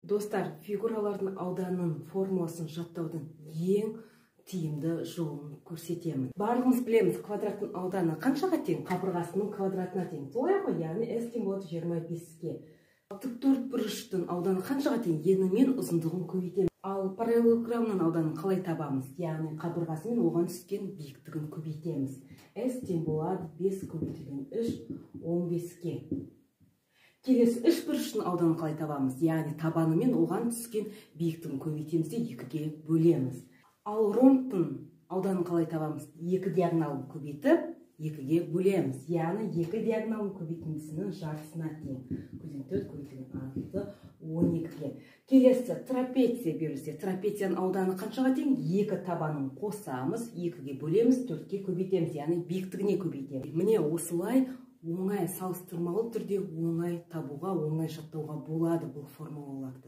Достар, фигуралардың ауданын формуласын жаттаудың ең тиімді жолын көрсетемін. Барлығымыз білеміз, квадраттың ауданы қаншаға тең? Қабырғасының квадратына тең. Солай ғой, яғни S тең болады 25-ке. Тіктөртбұрыштың ауданы қаншаға тең? Ені мен ұзындығын көбейтеміз. Ал параллелограммның ауданын қалай табамыз? Яғни қабырғасы мен оған түскен биіктігін көбейтеміз. S тең болады 5 көбейтілген 3 15-ке. Келесі үшбұрыштың ауданын қалай табамыз? Яғни табаны мен оған түскен биіктігін көбейтеміз де 2-ге бөлеміз. Ал ромбтың ауданын қалай табамыз? 2 диагоналын көбейтіп 2-ге бөлеміз. Яғни 2 диагоналын көбейтіндісінің жартысына тең. Көзден 4 көбейтілген 6 12-ге. Келесі трапеция берілсе, трапецияның ауданы қаншаға тең? 2 табанын қосамыз, 2-ге бөлеміз, 4-ке көбейтеміз, яғни биіктігіне көбейтеміз. Міне осылай оңай салыстырмалы түрде оңай табуға, оңай жаттауға болады бұл формулаларды.